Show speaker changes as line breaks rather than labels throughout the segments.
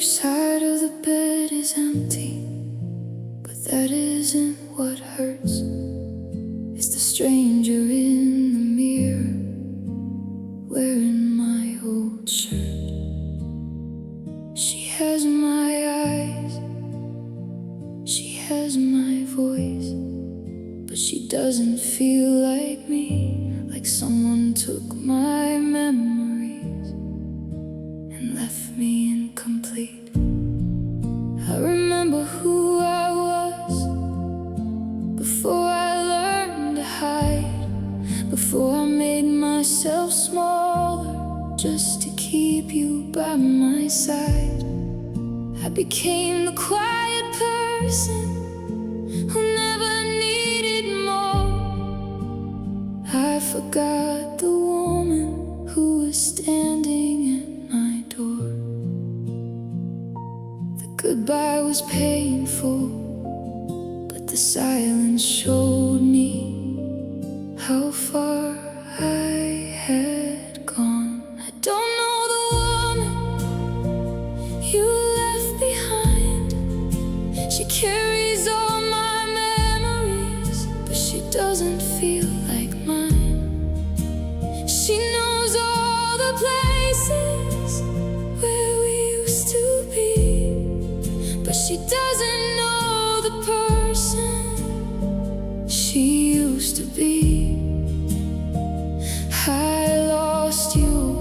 side of the bed is empty, but that isn't what hurts. It's the stranger in the mirror wearing my old shirt. She has my eyes, she has my voice, but she doesn't feel like me, like someone took my memories and left me incomplete. I remember who I was before I learned to hide, before I made myself smaller just to keep you by my side. I became the quiet person who never needed more. I forgot the woman who was standing at my door. The goodbye was painful, but the silence showed me how far I had gone. I don't know the woman you left behind. She carries all my memories, but she doesn't feel like mine. She knows all the places where we used to be, but she doesn't know the person she used to be. I lost you,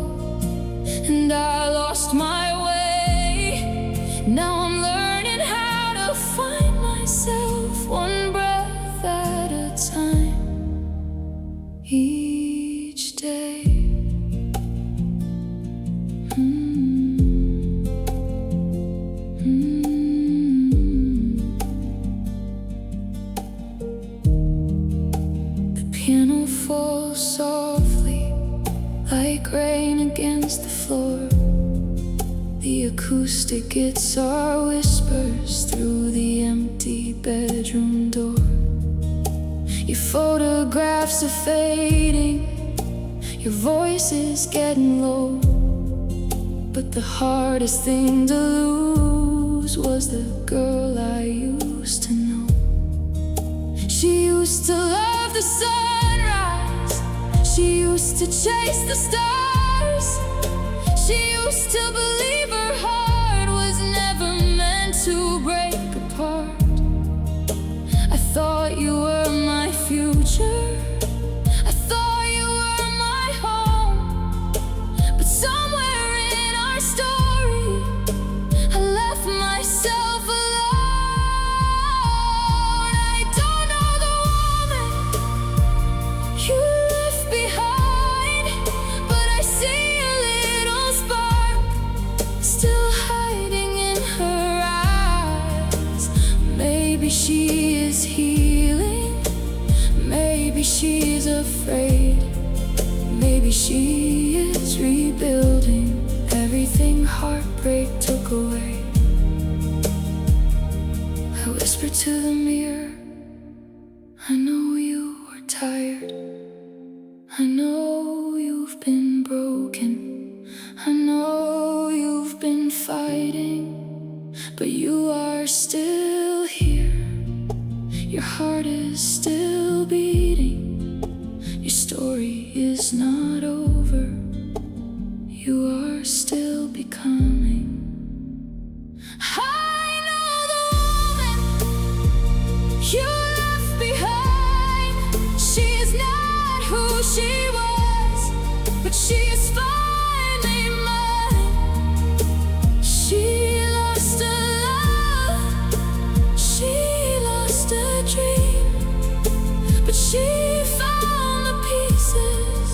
and I lost my way. Now I'm learning how to find myself, one breath at a time, each day. The piano falls softly like rain against the floor. The acoustic guitar whispers through the empty bedroom door. Your photographs are fading, your voice is getting low, but the hardest thing to lose was the girl I used to know. She used to love the sunrise, she used to chase the stars, she used to believe her heart was never meant to break apart. I thought you were my future, I thought you were my home, but somewhere in our story I left myself alone. I don't know the woman you left behind, but I see a little spark still hiding in her eyes. Maybe she is healing, maybe she's afraid, maybe she is rebuilding everything heartbreak took away. I whisper to the mirror, I know you are tired, I know you've been broken, I know you've been fighting, but you are still here. Your heart is still beating, your story is not over, you are still becoming. I know the woman you left behind, she is not who she was, but she is finally mine. She lost a love, she lost a dream, but she found the pieces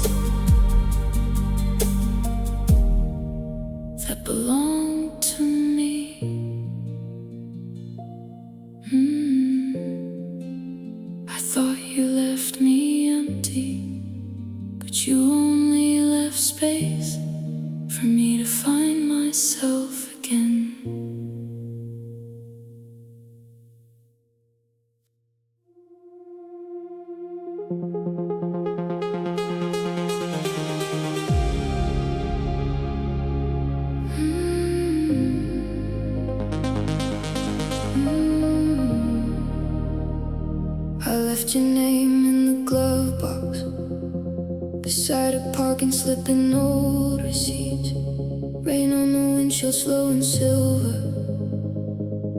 that belong to me. I thought you left me empty, but you only left space for me to find myself again. left your name in the glove box beside a parking slip and old receipts. Rain on the windshield, slow and silver.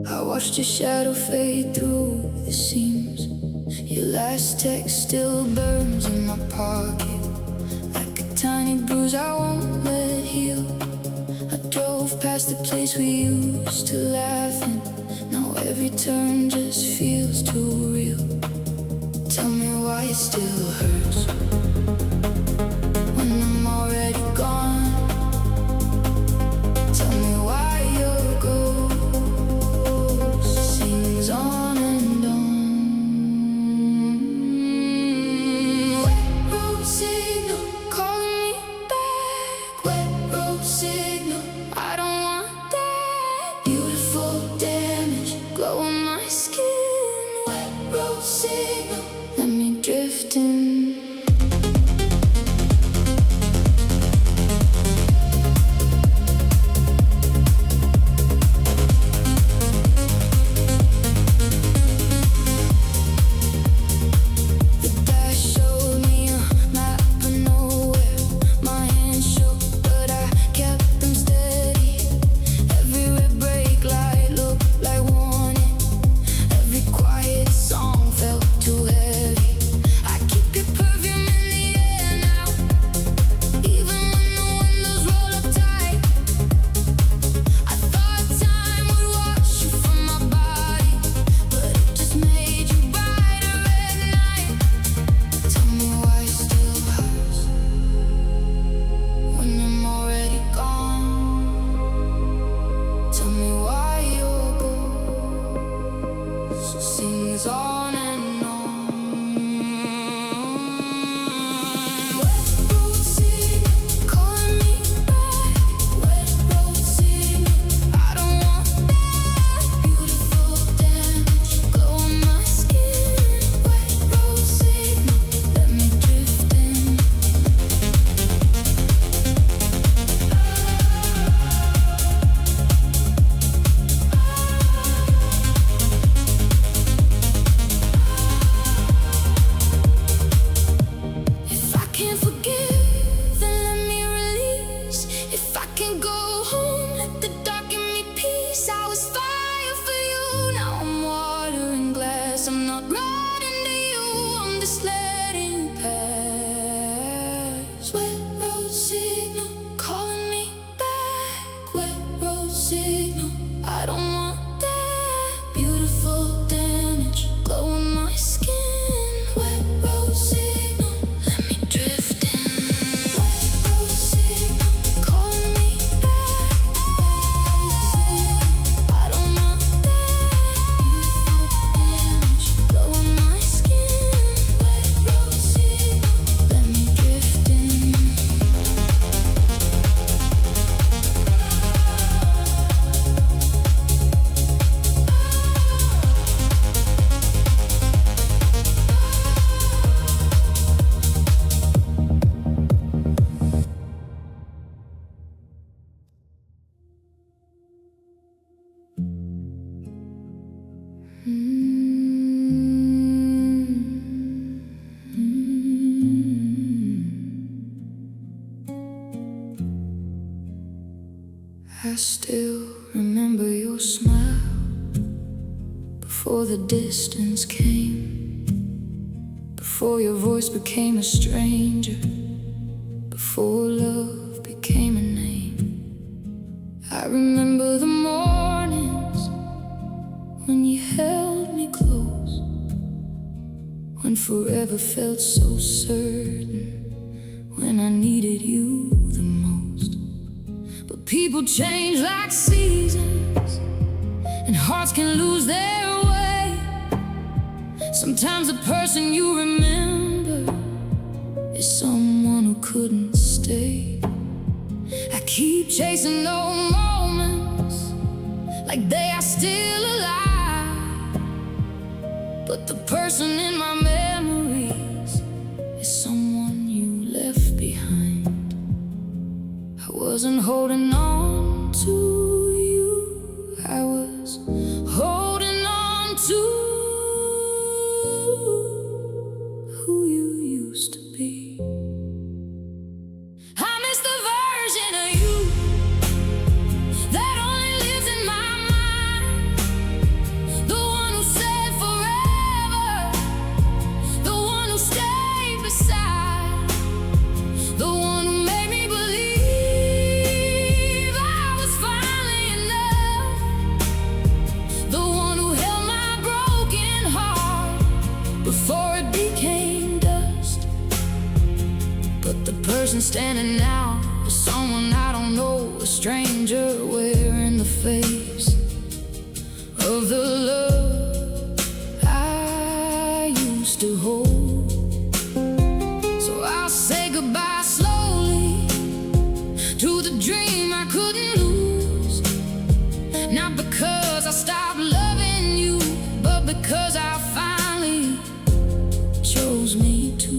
I watched your shadow fade through the seams. Your last text still burns in my pocket, like a tiny bruise I won't let heal. I drove past the place we used to laugh in. Now every turn just feels too real. Tell me why it still hurts when I'm already gone. Tell me why your ghost sings on and on. Wet road signal calling me back. Wet road signal, I don't want that. Beautiful damage, glow on my skin. Wet road signal, let me drift in. Sings on and on. Wet road signal calling me back. Wet road signal, I don't want that. Beautiful damage, glow on my skin. Wet road signal, let me drift in. I'm not riding to you, I'm just letting you pass. Wet road signal calling me back. Wet road signal, I don't want that. Beautiful damage, glow on my skin. Wet road signal, let me drift in. Wet road signal calling me back. I don't want that. Glow on my skin, wet road signal, let me drift in. I still remember your smile before the distance came, before your voice became a stranger, before love became a name. I remember the mornings when you held me close, when forever felt so certain, when I needed you the most. But people change like seasons, and hearts can lose their way. Sometimes the person you remember is someone who couldn't stay. I keep chasing those moments like they are still alive, but the person in my memories is someone you left behind. I wasn't holding on to you, I was holding on to person standing out for someone I don't know, a stranger wearing the face of the love I used to hold. So I'll say goodbye slowly to the dream I couldn't lose, not because I stopped loving you, but because I finally chose me to.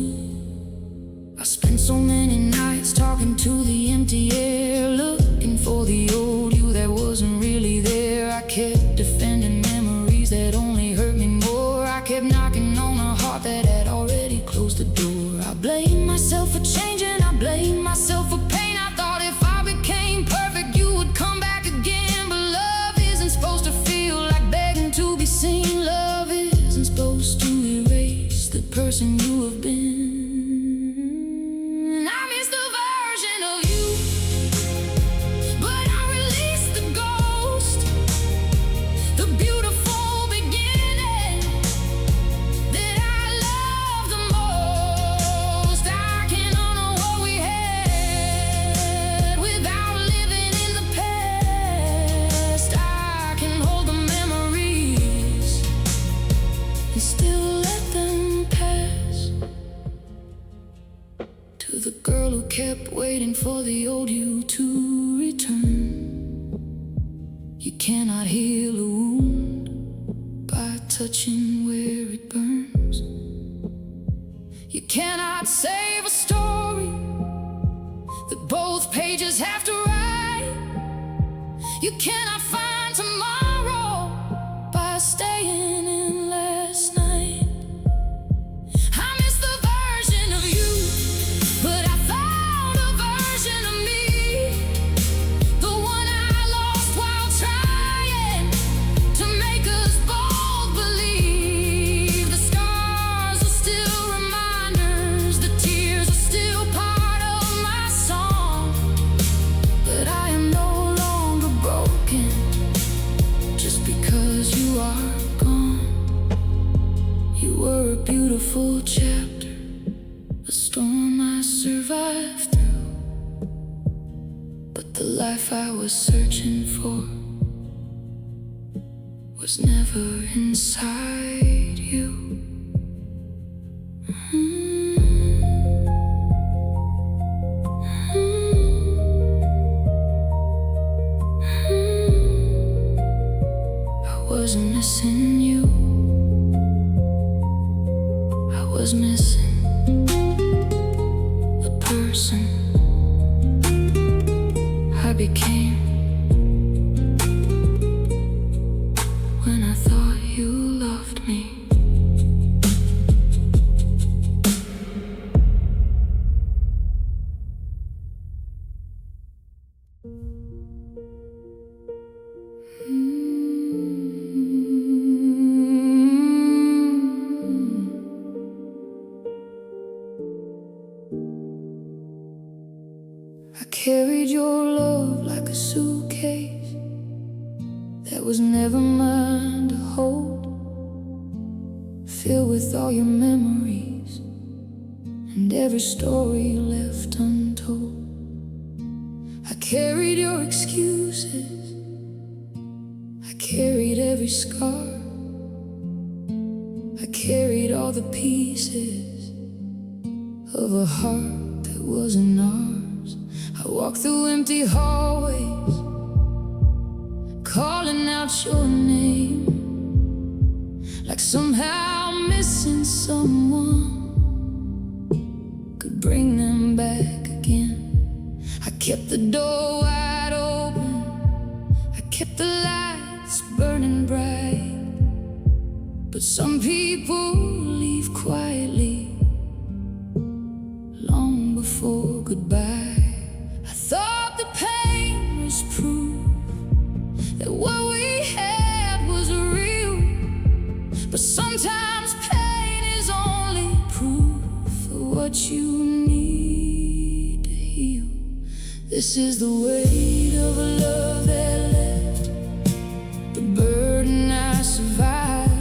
I spent so many nights talking to the empty air, looking for the old you that wasn't really there. I kept defending memories that only hurt me more. I kept knocking on a heart that had already closed the door. I blame myself for changing, I blame myself for pain. I thought if I became perfect you would come back again. But love isn't supposed to feel like begging to be seen. Love isn't supposed to erase the person you have been. The girl who kept waiting for the old you to return. You cannot heal a wound by touching where it burns. You cannot save a story that both pages have to write. You cannot find tomorrow by staying in last night. Beautiful chapter, a storm I survived through, but the life I was searching for was never inside you. I wasn't missing you, I was missing the person I became when I thought you loved me. I carried your love like a suitcase that was never mine to hold, filled with all your memories and every story you left untold. I carried your excuses, I carried every scar, I carried all the pieces of a heart that wasn't ours. I walked through empty hallways, calling out your name, like somehow missing someone could bring them back again. I kept the door wide open, I kept the lights burning bright, but some people leave quietly long before goodbye. I thought the pain was proof that what we had was real, but sometimes pain is only proof of what you need to heal. This is the weight of a love that left, the burden I survived,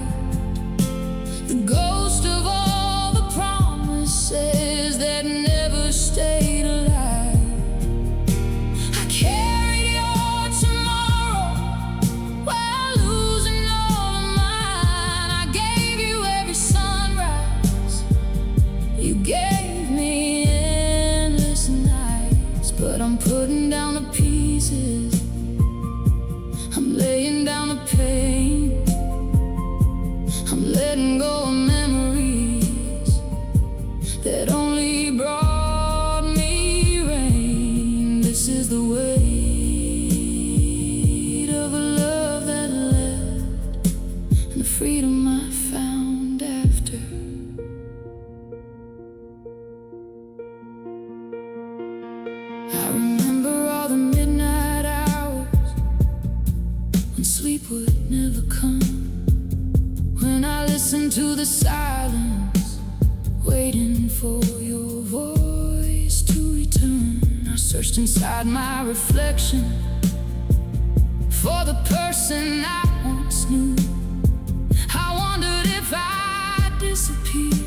the ghost of all the promises that never stayed alive. when sleep would never come. When I listened to the silence, waiting for your voice to return, I searched inside my reflection for the person I once knew. I wondered if I'd disappear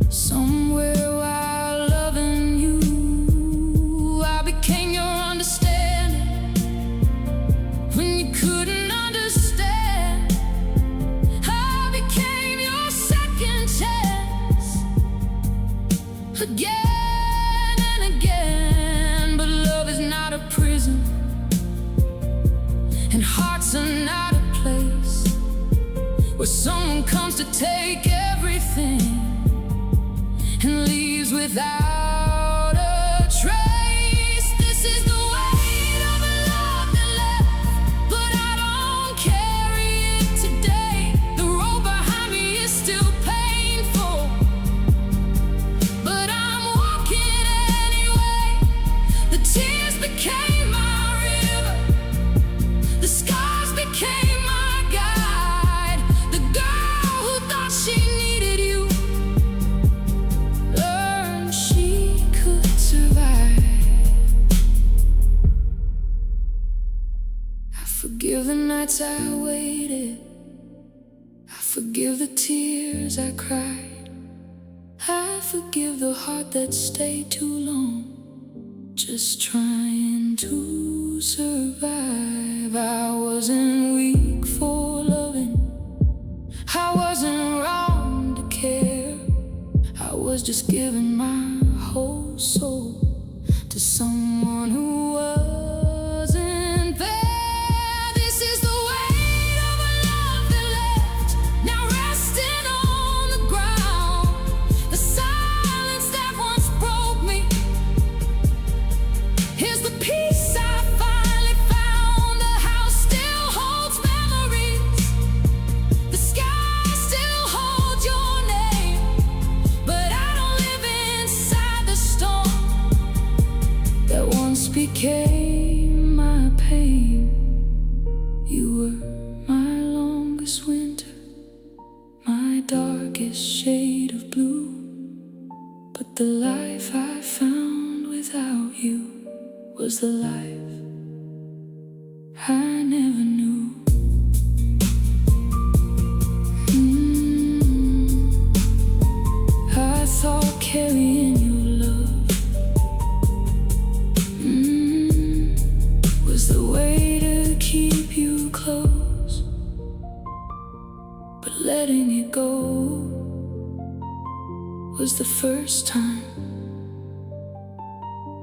somewhere while loving you. I became your understanding when you couldn't understand. I became your second chance again and again. But love is not a prison, and hearts are not a place where someone comes to take everything and leaves without a trace. This is the weight of a love that left, but I don't carry it today. The road behind me is still painful, but I'm walking anyway. The tears became my river, the scars became my guide. The girl who thought she needed you learned she could survive. I forgive the nights I waited, I forgive the tears I cried, I forgive the heart that stayed too long, just trying to survive. I wasn't weak for loving, I wasn't wrong to care. I was just giving my whole soul to someone who wasn't there. This is the weight of a love that left, now resting on the ground. The silence that once broke me, here's the peace I finally found. The house still holds memories, the sky still holds your name, but I don't live inside the storm that once became my pain. You were my longest winter, my darkest shade of blue, but the life I found without you was the life I never knew. I thought carrying your love was the way to keep you close, but letting it go was the first time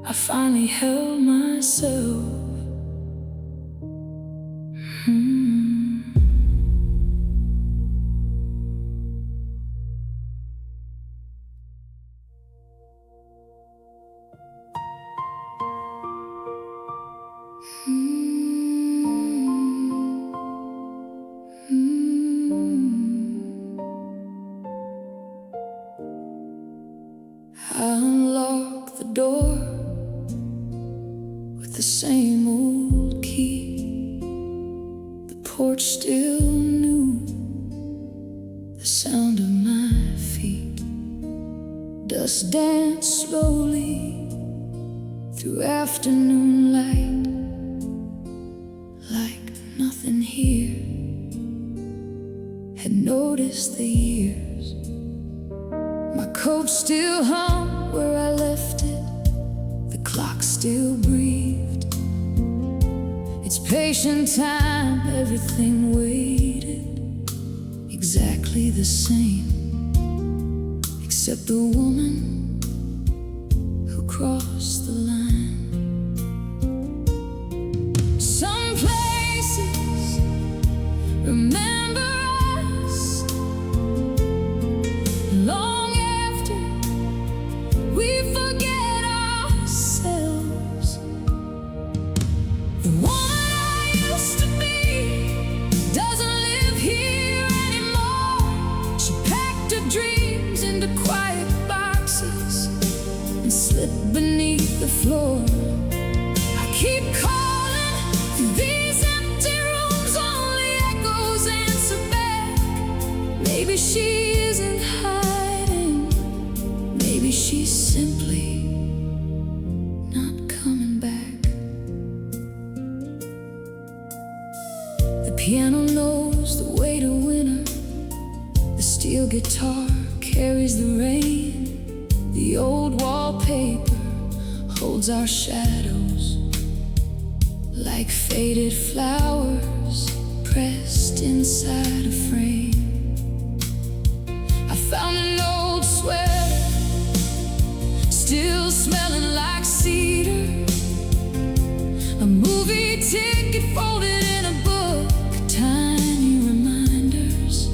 I finally held myself. I unlocked the door with the same old key. The porch still knew the sound of my feet. Dust danced slowly through afternoon light, like nothing here had noticed the years. My coat still hung where I left it, the clock still breathed its patient time. Everything waited exactly the same, except the woman who crossed the line. Some places remember us long after we forget ourselves. The woman I used to be doesn't live here anymore. She packed her dreams into quiet boxes The piano knows the way to winter. The steel guitar carries the rain. The old wallpaper holds our shadows like faded flowers pressed inside a frame. I found an old sweater, still smelling like cedar. A movie ticket folded in a book, tiny reminders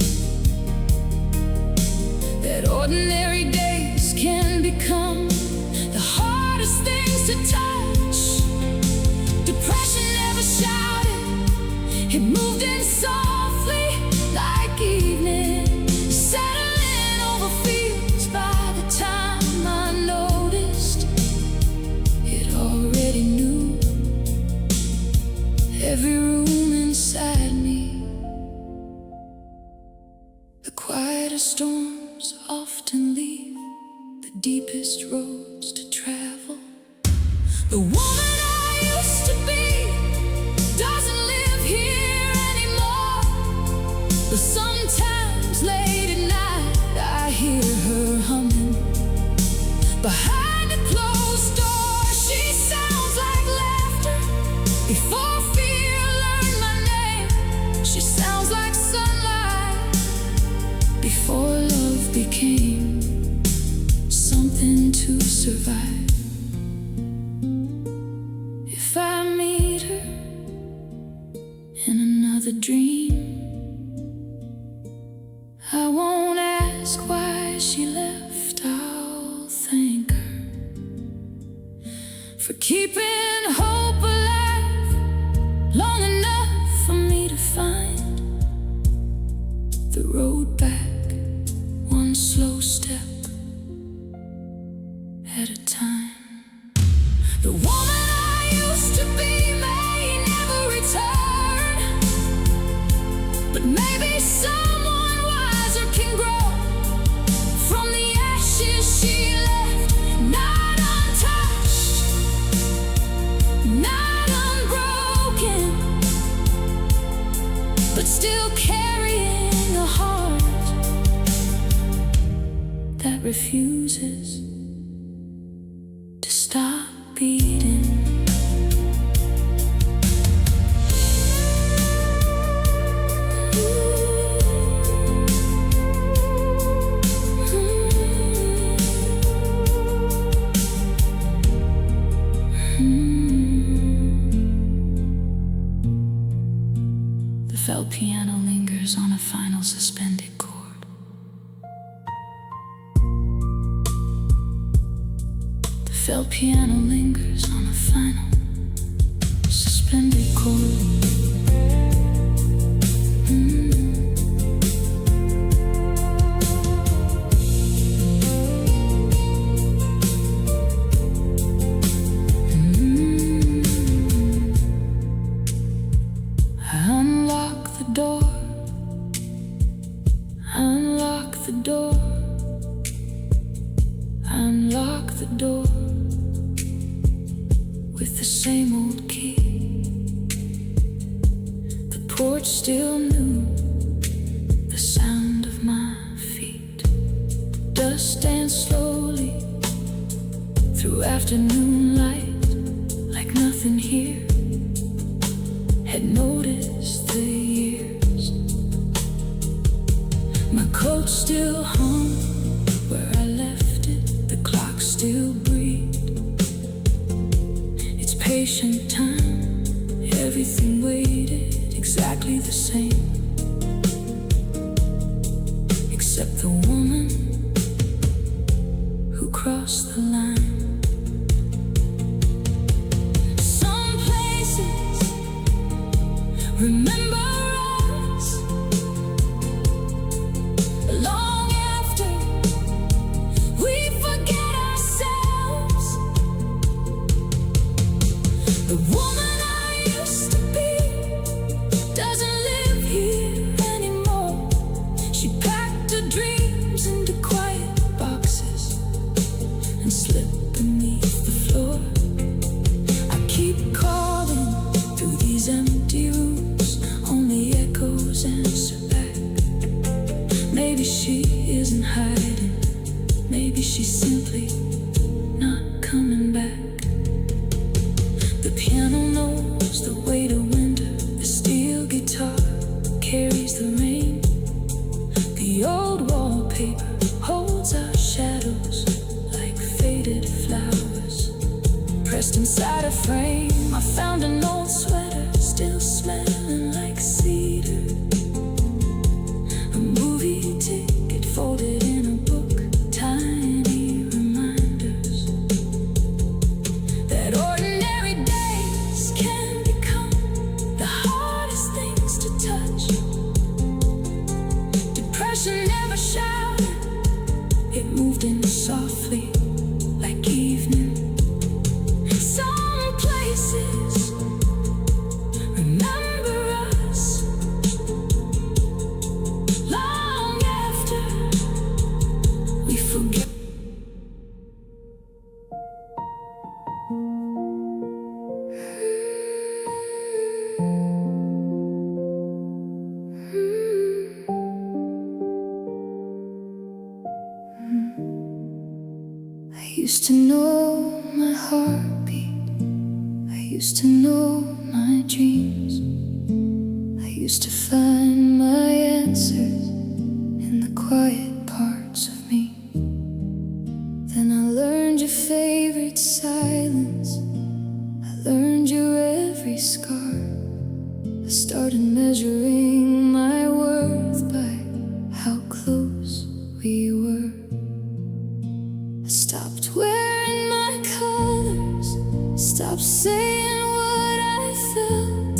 that ordinary days can become the hardest things to touch. Depression never shouted, it moved in softly like evening, settling over fields. By the time I noticed, it already knew every room inside me. The quietest storms often leave the deepest roads to travel. The woman I used to be doesn't live here anymore, but sometimes late at night I hear her humming behind a closed door. She sounds like laughter before fear learned my name. She sounds like sunlight before love became something to survive. If I meet her in another dream, I won't ask why she left. I'll thank her for keeping hope alive long enough for me to find the road back, one slow step at a time. The woman I used to be may never return, but maybe someone wiser can grow from the ashes she left, not untouched, not unbroken, but still carrying a heart that refuses to stop beating. The felt piano lingers on a final suspended chord. The felt piano lingers on a final suspended chord. Unlock the door, unlock the door, unlock the door with the same old key. The porch still knew the sound of my feet. Dust danced slowly through afternoon light like nothing here had noticed the years. My coat still hung where I left it. The clock still breathed its patient time. Everything waited exactly the same, except the woman who crossed the line. Some places remember us long after we forget ourselves. The woman I used to be doesn't live here anymore. She packed her dreams into quiet boxes and slipped beneath the floor. I keep calling through these empty rooms, only Maybe she isn't hiding. Maybe she's simply not coming back. The piano knows the way to winter. The steel guitar carries the rain. The old wallpaper holds our shadows like faded flowers pressed inside a frame. I found an old sweater still smelling like cedar. A movie ticket folded in a book, tiny reminders that ordinary days can become the hardest things to touch. Depression never shouted, it moved in softly like evening. Some places remember us long after we forget. I used to know my heartbeat. I used to know my dreams. I used to find my answers in the quiet parts of me. Then I learned your favorite silence. I learned your every scar. I started measuring my worth by how close we were. I stopped wearing my colors, stopped saying what I felt.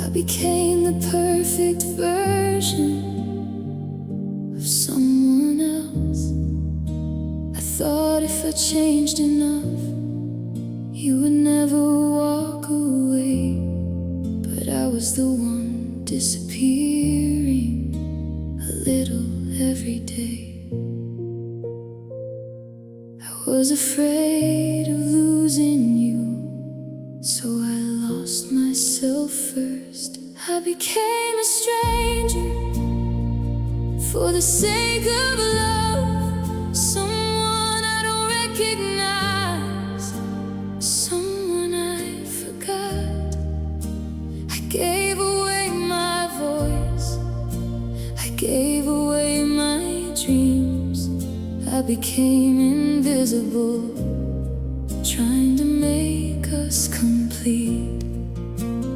I became the perfect version of someone else. I thought if I changed enough, you would never walk away. But I was the one disappearing a little every day. I was afraid of losing you, so I lost myself first. I became a stranger for the sake of love. Someone I don't recognize, someone I forgot. I gave away my voice, I gave away my dreams. I became invisible, trying to make us complete.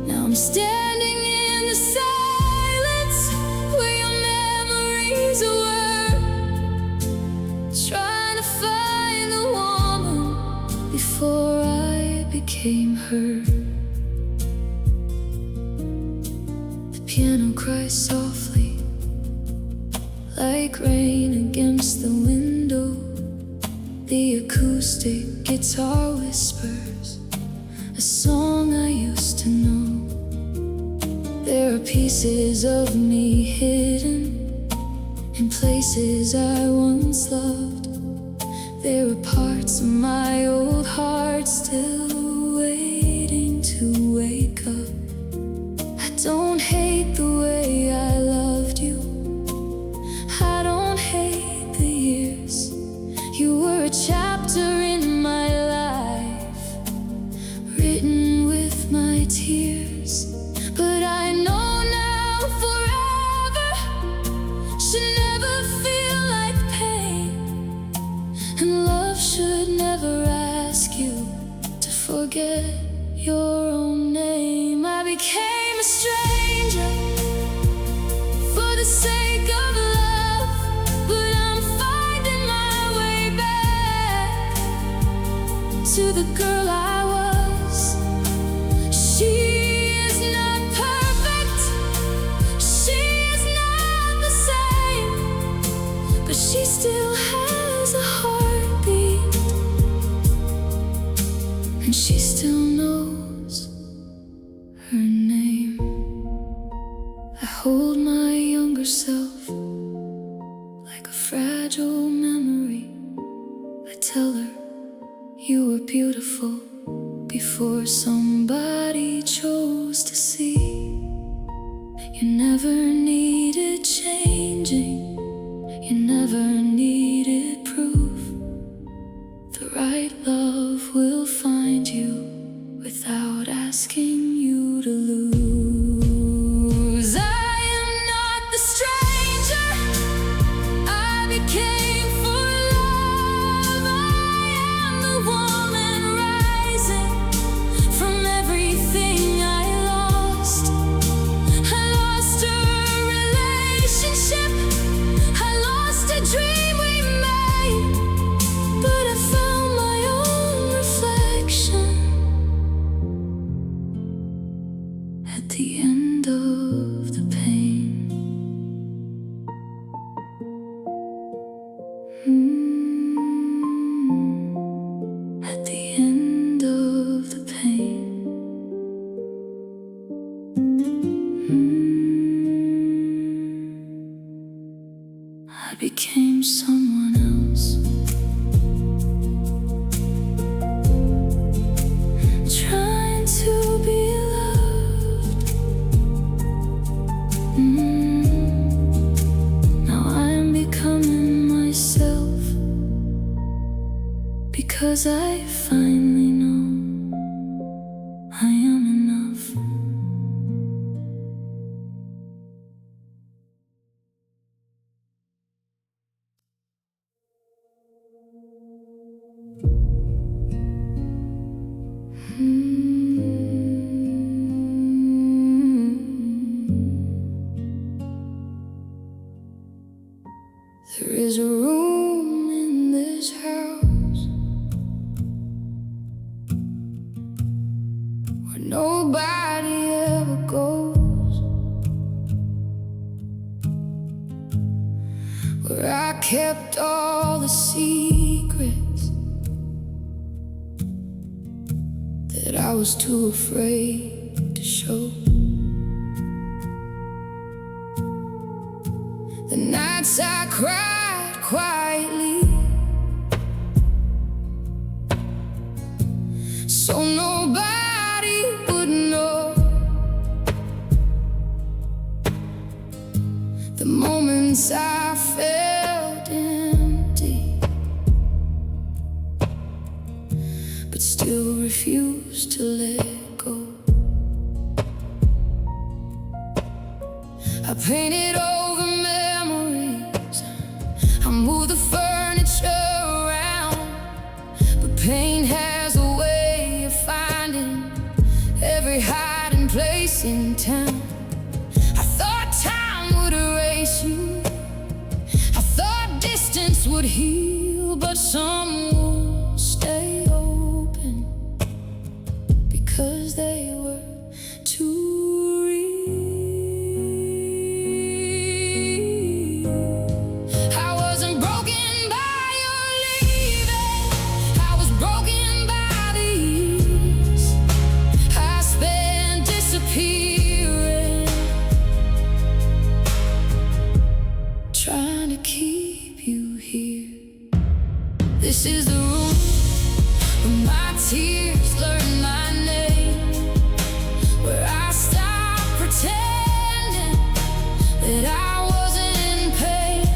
Now I'm standing in the silence where your memories were, trying to find the woman before I became her. The piano cries softly like rain against the window. The acoustic guitar whispers a song I used to know. There are pieces of me hidden in places I once loved. There are parts of my old heart still waiting to wake up. I don't hate the way I loved you, I don't hate the years. You were a chapter in my life, written with my tears. But I know now forever should never feel like pain, and love should never ask you to forget your own name. I became a stranger for the sake of love, but I'm finding my way back to the girl I was. She is not perfect, she is not the same, but she still has a heartbeat, and she still knows her name. I hold my younger self like a fragile memory. I tell her you were beautiful before somebody chose to see. You never needed changing, You never needed proof. The right love will find you without asking you to lose. I am not the stranger I became for love. I am the woman rising from everything I lost. I lost a relationship, I lost a dream we made, but I found my own reflection at the end of the pain. At the end of the pain. I became someone else, trying to be loved. Now I'm becoming myself, because I finally know I am enough. There is a room in this house where nobody ever goes, where I kept all the secrets that I was too afraid to show. The nights I cried quietly, so nobody would know. The moments I felt empty, but still refused to let go. I painted over memories, I moved the furniture around, but pain has a way of finding every hiding place in town. I thought time would erase you, I thought distance would heal, but some wounds stay open because they were too real. I wasn't broken by your leaving, I was broken by the years I spent disappearing, trying to keep you here. This is the room where my tears learn my name, where I stopped pretending that I wasn't in pain,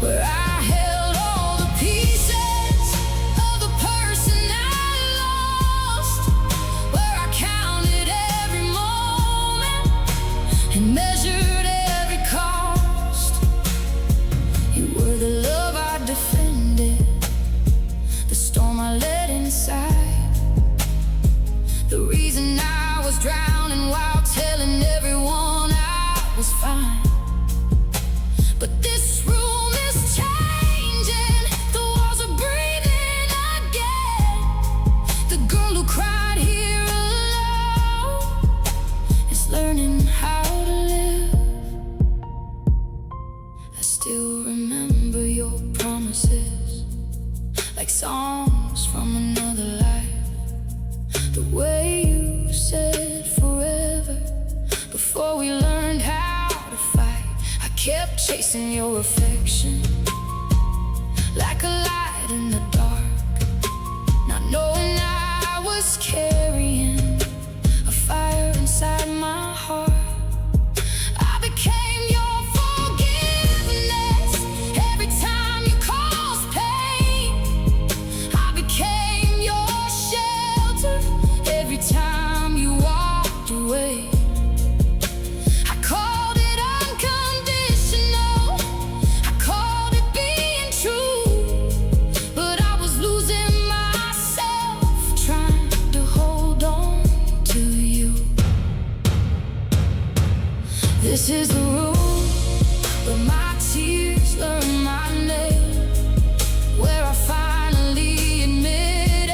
where I held all the pieces of the person I lost, where I counted every moment and measured every cost. You were the love I defended, the storm I let inside, the reason I was drowning while telling everyone I was fine. But this room is changing, the walls are breathing again. The girl who cried here alone is learning how to live. I still remember your promises, like songs from another life. The way you said forever before we learned how to fight. I kept chasing your affection like a light in the dark, not knowing I was carrying a fire inside my heart. I became your forgiveness, This is the room where my tears learn my name, where I finally admitted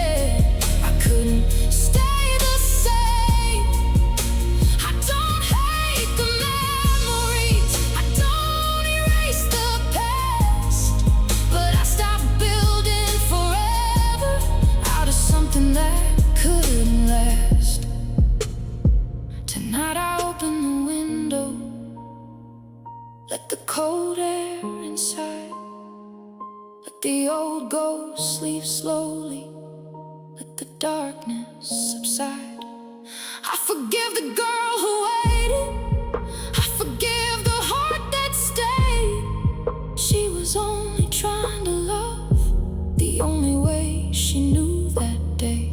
I couldn't stay the same. I don't hate the memories, I don't erase the past, but I stopped building forever out of something that couldn't last. Tonight I open the window, let the cold air inside, let the old ghosts leave slowly, let the darkness subside. I forgive the girl who waited, I forgive the heart that stayed. She was only trying to love the only way she knew that day.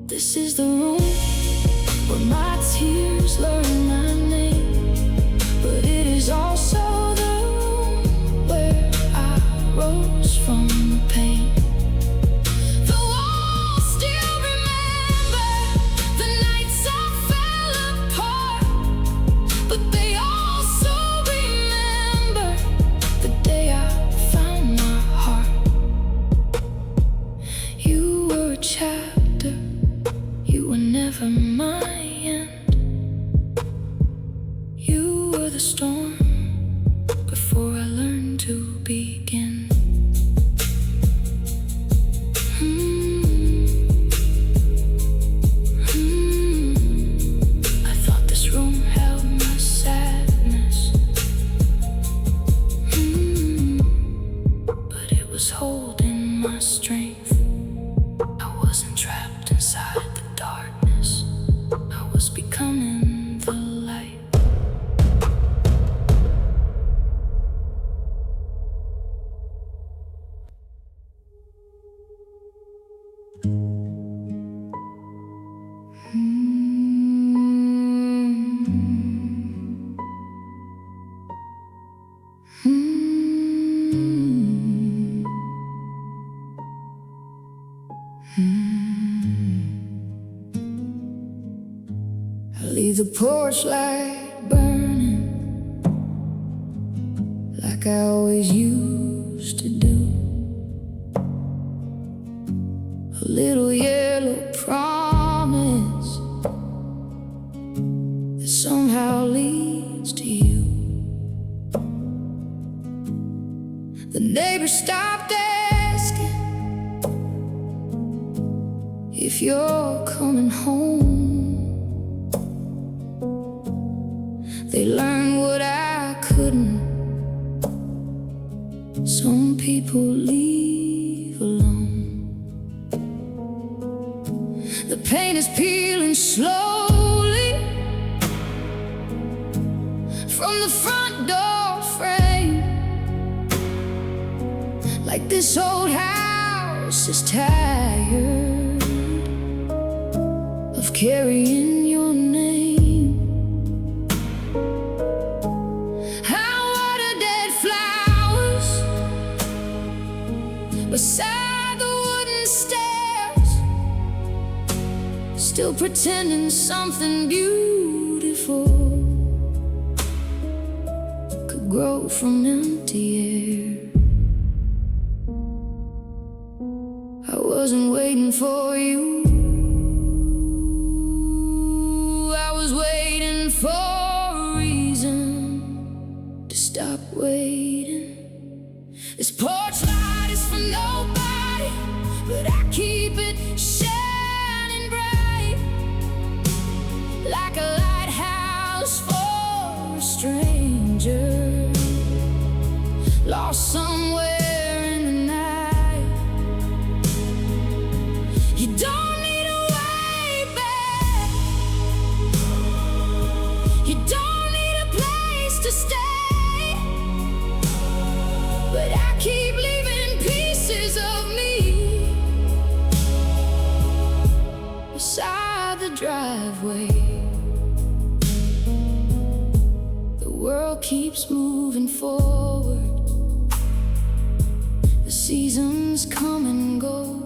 This is the room where my tears learn my name, but it is also the room where I rose from the pain. The walls still remember the nights I fell apart, but they also remember the day I found my heart. You were a chapter, you were never my end. You were the storm before I learned to begin. I thought this room held my sadness, but it was holding my strength. I wasn't trapped inside the darkness, I was becoming the light. I leave the porch light burning like I always used to do. A little yellow promise that somehow leads to you. The neighbors stopped asking if you're coming home. They learned what I couldn't. Some people leave alone. The paint is peeling slowly from the front door frame, like this old house is tired of carrying your name. Beside the wooden stairs, still pretending something beautiful could grow from empty air. I wasn't waiting for you, I was waiting for a reason to stop waiting. This porch light is for nobody, but I keep it shining bright, like a lighthouse for a stranger lost somewhere in the night. You don't need a way back, you don't need a place to stay, but I keep leaving pieces of me beside the driveway. The world keeps moving forward, the seasons come and go,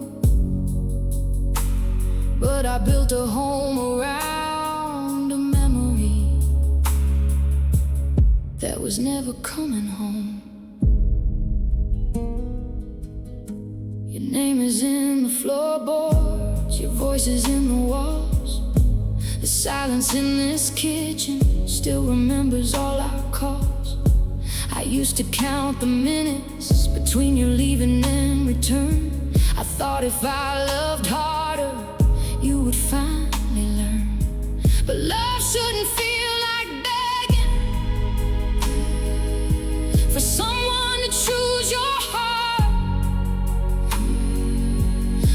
but I built a home around a memory that was never coming home. Your name is in the floorboards, your voice is in the walls. The silence in this kitchen still remembers all our calls. I used to count the minutes between your leaving and return. I thought if I loved harder, you would finally learn. But love shouldn't feel like begging for someone to choose your heart.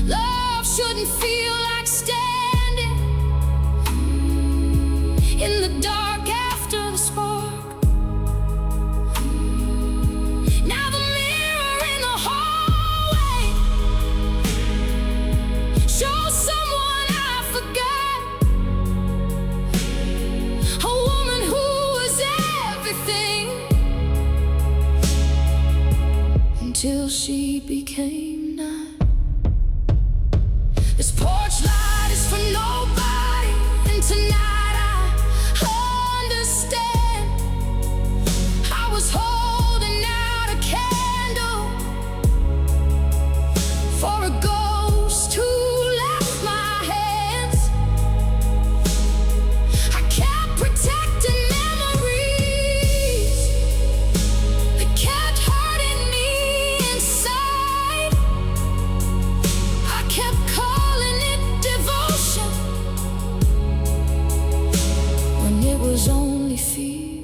Love shouldn't feel like standing in the dark after the spark. Now the mirror in the hallway shows someone I forgot. A woman who was everything until she became not. This porch light is for nobody, and tonight I understand. I was holding out a candle for a ghost who left my hands. I kept protecting memories that kept hurting me inside. I kept calling it devotion when it was only fear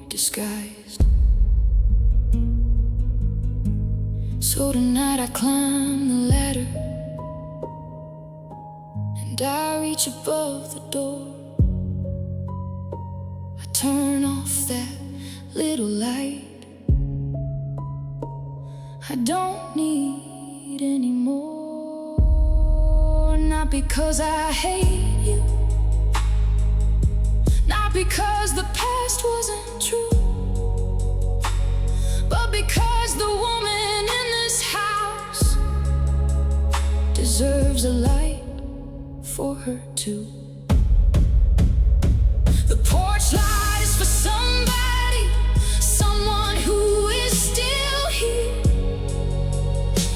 disguised. So tonight I climb the ladder and I reach above the door. I turn off that little light I don't need anymore. Not because I hate you, not because the past wasn't true, but because the woman in this house deserves a light for her too. The porch light is for somebody, someone who is still here,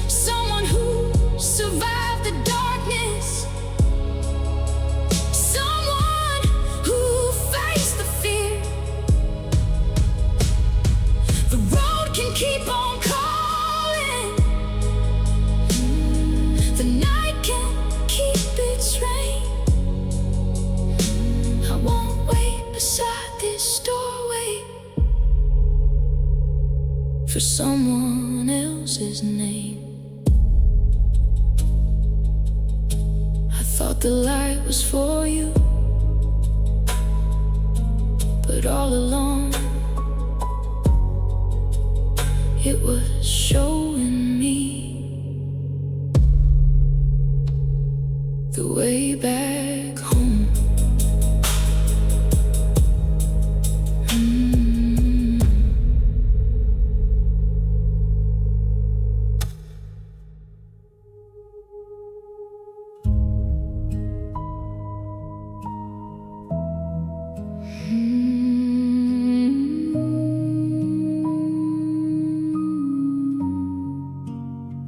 someone who survived the darkness, someone who faced the fear. The road can keep on calling, the night can keep its rain. I won't wait beside this doorway for someone else's name. I thought the light was for you, but all along it was showing me the way back home.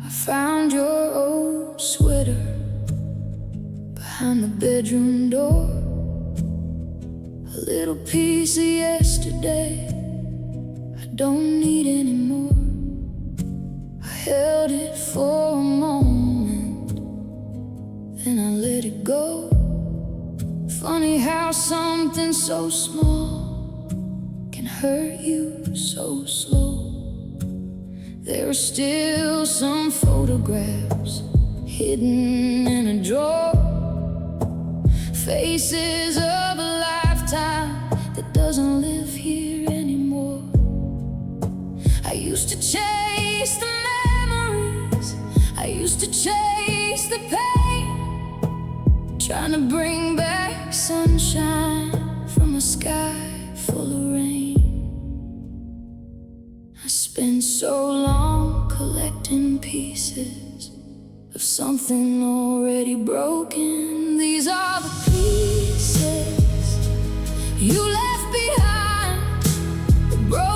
I found your old sweater behind the bedroom door, a little piece of yesterday I don't need anymore. I held it for a moment, then I let it go. Funny how something so small can hurt you so slow. There are still some photographs hidden in a drawer, faces of a lifetime that doesn't live here anymore. I used to chase the memories, I used to chase the pain, trying to bring back sunshine from a sky full of rain. I spent so long collecting pieces of something already broken. These are the pieces you left behind, the broken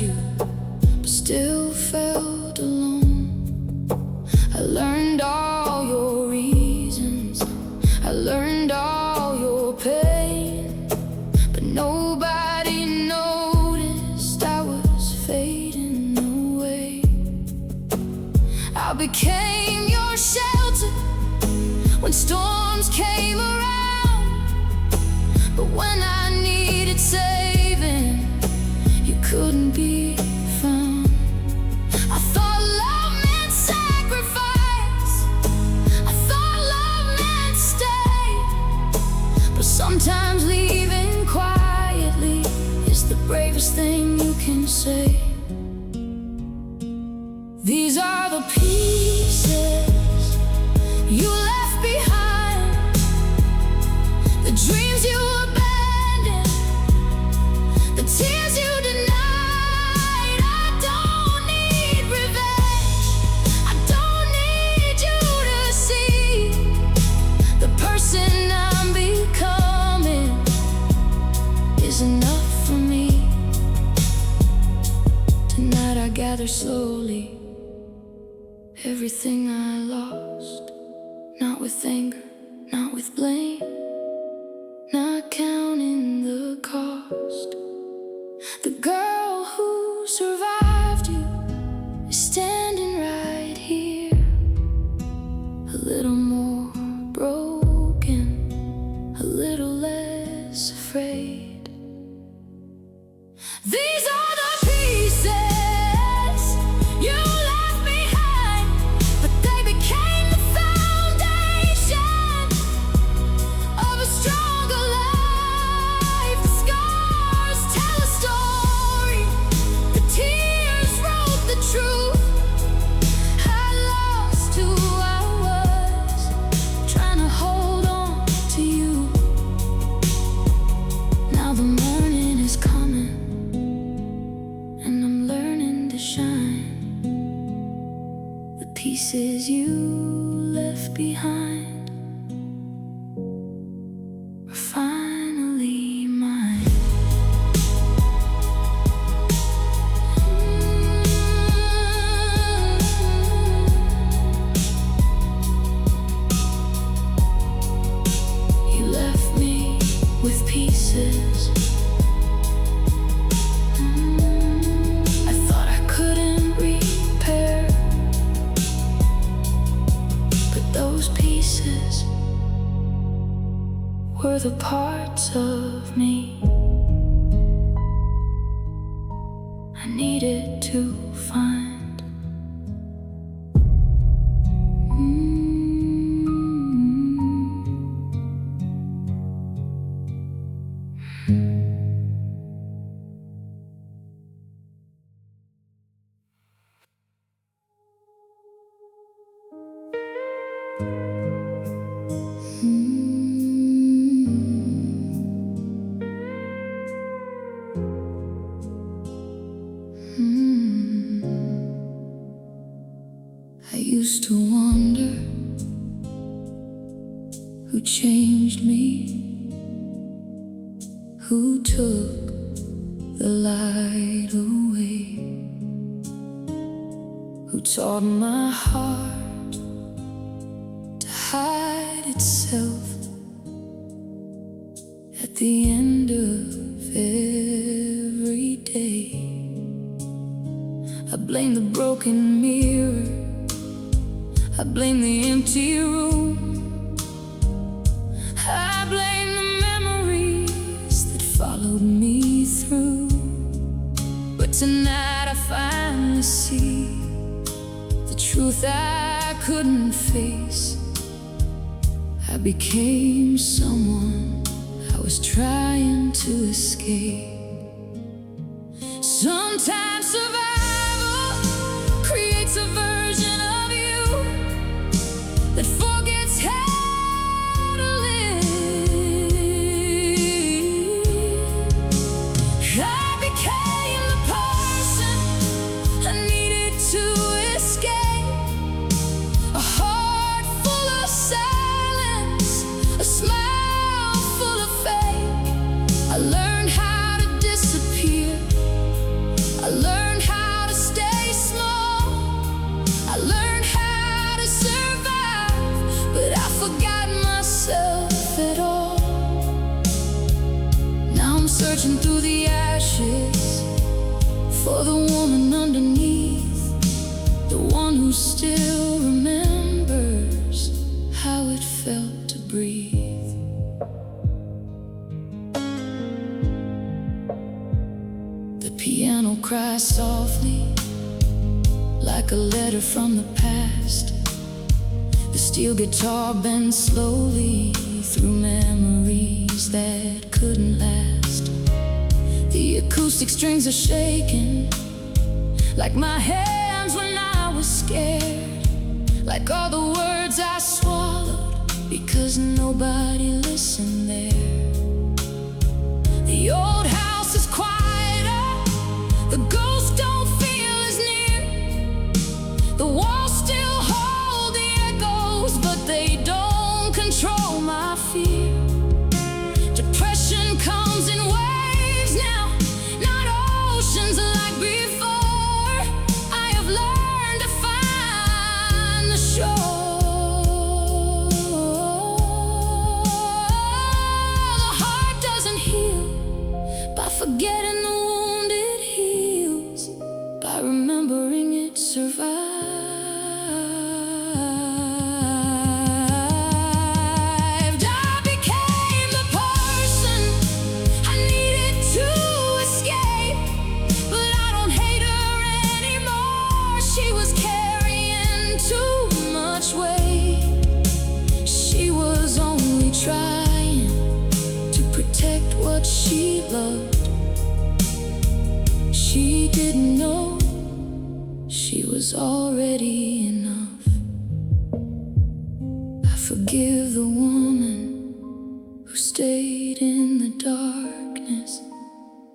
you, but still felt alone. I learned all your reasons, I learned all your pain, but nobody noticed I was fading away. I became your shelter when storms came around, but when I needed saving, you couldn't be found. I thought love meant sacrifice, I thought love meant stay, but sometimes leaving quietly is the bravest thing you can say. These are the pieces you left behind, the dreams you abandoned, the tears you denied. I don't need revenge, I don't need you to see the person I'm becoming is enough for me. Tonight I gather slowly everything I lost, not with anger, not with blame, not counting the cost. The girl who survived you is standing right here, a little more broken, a little less afraid. These are the pieces you left behind, but they became the foundation of a stronger life. The scars tell a story, the tears wrote the truth. I lost who I was, trying to hold on to you. Now the morning is coming, and I'm learning to shine. The pieces you left behind are finally mine. You left me with pieces I thought I couldn't repair, but those pieces were the parts of me I needed to find. I used to wonder who changed me, who took the light away, who taught my heart to hide itself at the end of every day. I blame the broken mirror, I blame the empty room, I blame the memories that followed me through. But tonight I finally see the truth I couldn't face. I became someone I was trying to escape. Sometimes survival creates a version of you that forgets how to live. I became the person I needed to escape, a heart full of silence, a smile full of fake. I learned how to disappear, I learned who still remembers how it felt to breathe. The piano cries softly, like a letter from the past. The steel guitar bends slowly through memories that couldn't last. The acoustic strings are shaking, like my hands when I was scared, like all the words I swallowed because nobody listened there. The old house is quieter, the ghosts don't feel as near. The walls still hold the echoes, but they don't control my fear. Depression comes in waves now, not oceans like before. I have learned to find the shore. The heart doesn't heal by forgetting the wound, it heals by remembering it survived. Trying to protect what she loved. She didn't know she was already enough. I forgive the woman who stayed in the darkness,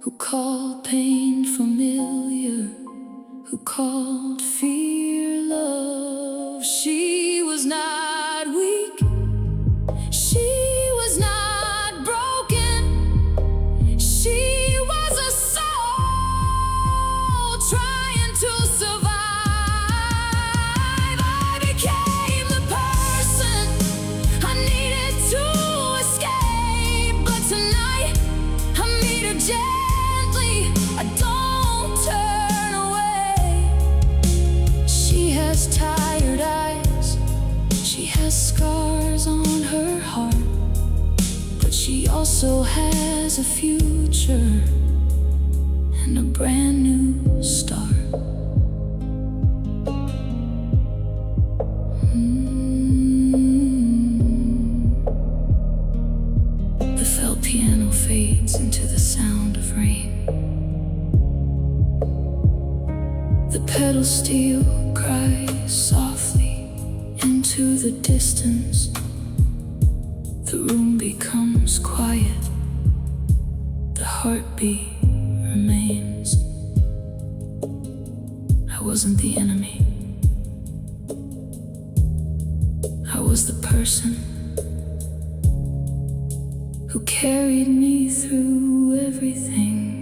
who called pain familiar, who called fear love. She was not weak, she was not broken, she was a soul trying to survive. I became the person I needed to escape, but tonight I meet her gently, I don't turn away. She has tired eyes, she has scars on her heart, but she also has a future and a brand new start. The felt piano fades into the sound of rain. The pedal steel cries softly into the distance. The room becomes quiet, the heartbeat remains. I wasn't the enemy, I was the person who carried me through everything.